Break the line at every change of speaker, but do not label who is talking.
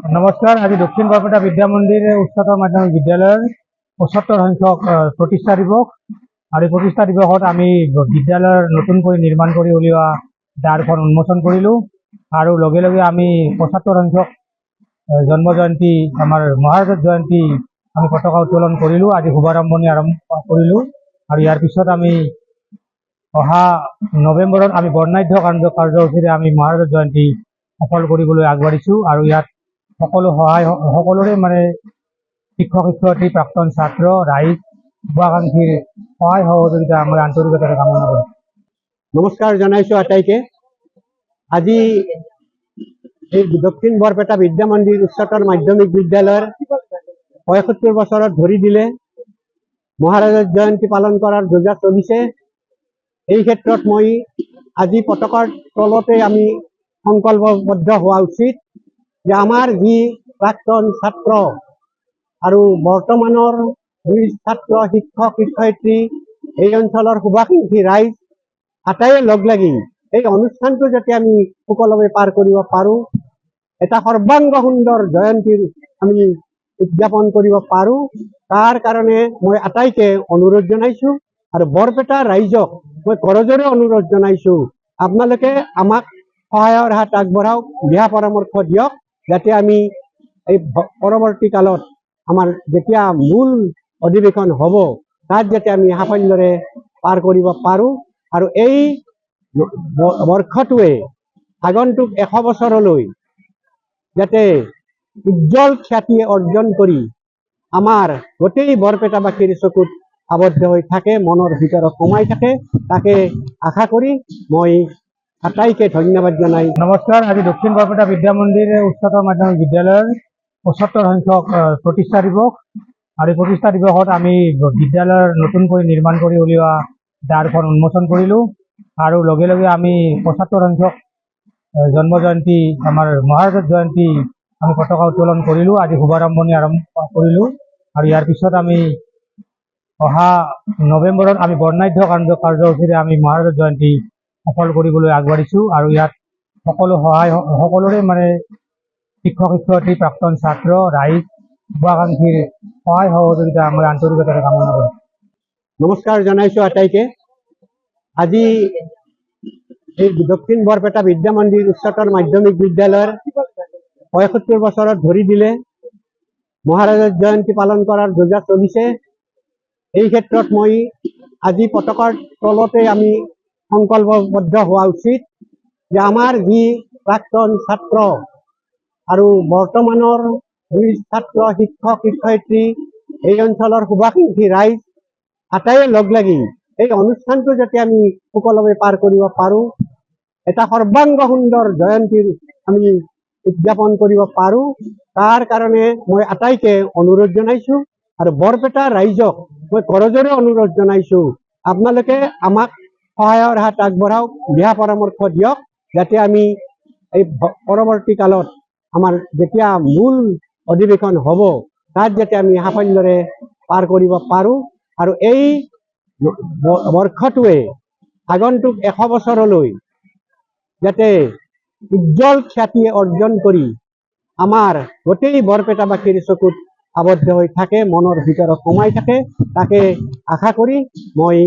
নমস্কাৰ। আজি দক্ষিণ বৰপেটা বিদ্যা মন্দিৰ উচ্চতৰ মাধ্যমিক বিদ্যালয়ৰ ৭৫ সংখ্যক প্ৰতিষ্ঠা দিৱস। আৰু এই প্ৰতিষ্ঠা দিৱসত আমি বিদ্যালয়ৰ নতুনকৈ নিৰ্মাণ কৰি উলিওৱা দ্বাৰখন উন্মোচন কৰিলোঁ। আৰু লগে লগে আমি ৭৫ সংখ্যক জন্ম জয়ন্তী, আমাৰ মহাৰাজৰ জয়ন্তী আমি পতাকা উত্তোলন কৰিলোঁ। আজি শুভাৰম্ভণি আৰম্ভ কৰিলোঁ। আৰু ইয়াৰ পিছত আমি অহা নৱেম্বৰত আমি বৰ্ণাঢ্য কাৰ্যসূচীৰে আমি মহাৰাজৰ জয়ন্তী সফল কৰিবলৈ আগবাঢ়িছোঁ। আৰু ইয়াত সকলোৰে শিক্ষক শিক্ষয়িত্ৰী, প্ৰাক্তন ছাত্ৰ, ৰাইজ, শুভাকাংক্ষীৰ সহায় সহযোগিতা আমাৰ আন্তৰিকতাৰে কামনা কৰোঁ।
নমস্কাৰ জনাইছোঁ আটাইকে। আজি এই দক্ষিণ বৰপেটা বিদ্যা মন্দিৰ উচ্চতৰ মাধ্যমিক বিদ্যালয়ৰ ৭৫ বছৰত ভৰি দিলে। মহাৰাজৰ জয়ন্তী পালন কৰাৰ যোজা চলিছে। এই ক্ষেত্ৰত মই আজি পতাকাৰ তলতে আমি সংকল্পবদ্ধ হোৱা উচিত যে আমাৰ যি প্ৰাক্তন ছাত্ৰ আৰু বৰ্তমানৰ যি ছাত্ৰ, শিক্ষক শিক্ষয়িত্ৰী, এই অঞ্চলৰ শুভাকাংক্ষী ৰাইজ আটাইয়ে লগ লাগি এই অনুষ্ঠানটো যাতে আমি সুকলমে পাৰ কৰিব পাৰোঁ, এটা সৰ্বাংগ সুন্দৰ জয়ন্তীৰ আমি উদযাপন কৰিব পাৰোঁ, তাৰ কাৰণে মই আটাইকে অনুৰোধ জনাইছোঁ। আৰু বৰপেটা ৰাইজক মই কৰজোৰে অনুৰোধ জনাইছোঁ, আপোনালোকে আমাক সহায়ৰ হাত আগবঢ়াওক, দিহা পৰামৰ্শ দিয়ক, যাতে আমি এই পৰৱৰ্তী কালত আমাৰ যেতিয়া মূল অধিৱেশন হ'ব তাত যাতে আমি সাফল্যৰে পাৰ কৰিব পাৰোঁ। আৰু এই বৰ্ষটোৱে আগন্তুক ১০০ বছৰলৈ যাতে উজ্জ্বল খ্যাতি অৰ্জন কৰি আমাৰ গোটেই বৰপেটাবাসীৰ চকুত আবদ্ধ হৈ থাকে, মনৰ ভিতৰত সোমাই থাকে, তাকে আশা কৰি মই আটাইকে ধন্যবাদ জনাই।
নমস্কাৰ। আজি দক্ষিণ বৰপেটা বিদ্যা মন্দিৰ উচ্চতৰ মাধ্যমিক বিদ্যালয়ৰ ৭৫ সংখ্যক প্ৰতিষ্ঠা দিৱস। আৰু এই প্ৰতিষ্ঠা দিৱসত আমি বিদ্যালয়ৰ নতুনকৈ নিৰ্মাণ কৰি উলিওৱা দ্বাৰখন উন্মোচন কৰিলোঁ। আৰু লগে লগে আমি ৭৫ সংখ্যক জন্ম জয়ন্তী, আমাৰ মহাৰাজৰ জয়ন্তী আমি পতাকা উত্তোলন কৰিলোঁ। আজি শুভাৰম্ভণি আৰম্ভ কৰিলোঁ। আৰু ইয়াৰ পিছত আমি অহা নৱেম্বৰত আমি বৰ্ণাঢ্য কাৰ্যসূচীৰে আমি মহাৰাজৰ জয়ন্তী সফল কৰিবলৈ আগবাঢ়িছোঁ। আৰু ইয়াত সকলোৰে শিক্ষক শিক্ষয়িত্ৰী, প্ৰাক্তন ছাত্ৰ, ৰাইজ, শুভাকাংক্ষীৰ সহায় সহযোগিতা আমাৰ আন্তৰিকতাৰে কামনা কৰোঁ।
নমস্কাৰ জনাইছোঁ আটাইকে। আজি এই দক্ষিণ বৰপেটা বিদ্যা মন্দিৰ উচ্চতৰ মাধ্যমিক বিদ্যালয়ৰ ৭৫ বছৰত ভৰি দিলে। মহাৰাজৰ জয়ন্তী পালন কৰাৰ যোজা চলিছে। এই ক্ষেত্ৰত মই আজি পতাকাৰ তলতে আমি সংকল্পবদ্ধ হোৱা উচিত যে আমাৰ যি প্ৰাক্তন ছাত্ৰ আৰু বৰ্তমানৰ যি ছাত্ৰ, শিক্ষক শিক্ষয়িত্ৰী, এই অঞ্চলৰ শুভাকাংক্ষী ৰাইজ আটাইয়ে লগ লাগি এই অনুষ্ঠানটো যাতে আমি সুকলমে পাৰ কৰিব পাৰোঁ, এটা সৰ্বাংগ সুন্দৰ জয়ন্তীৰ আমি উদযাপন কৰিব পাৰোঁ, তাৰ কাৰণে মই আটাইকে অনুৰোধ জনাইছোঁ। আৰু বৰপেটা ৰাইজক মই কৰজোৰে অনুৰোধ জনাইছোঁ, আপোনালোকে আমাক সহায়ৰ হাত আগবঢ়াওক, দিহা পৰামৰ্শ দিয়ক, যাতে আমি এই পৰৱৰ্তী কালত আমাৰ যেতিয়া মূল অধিৱেশন হ'ব তাত যাতে আমি সাফল্যৰে পাৰ কৰিব পাৰোঁ। আৰু এই বৰ্ষটোৱে আগন্তুক ১০০ বছৰলৈ যাতে উজ্জ্বল খ্যাতি অৰ্জন কৰি আমাৰ গোটেই বৰপেটাবাসীৰ চকুত আবদ্ধ হৈ থাকে, মনৰ ভিতৰত সোমাই থাকে, তাকে আশা কৰি মই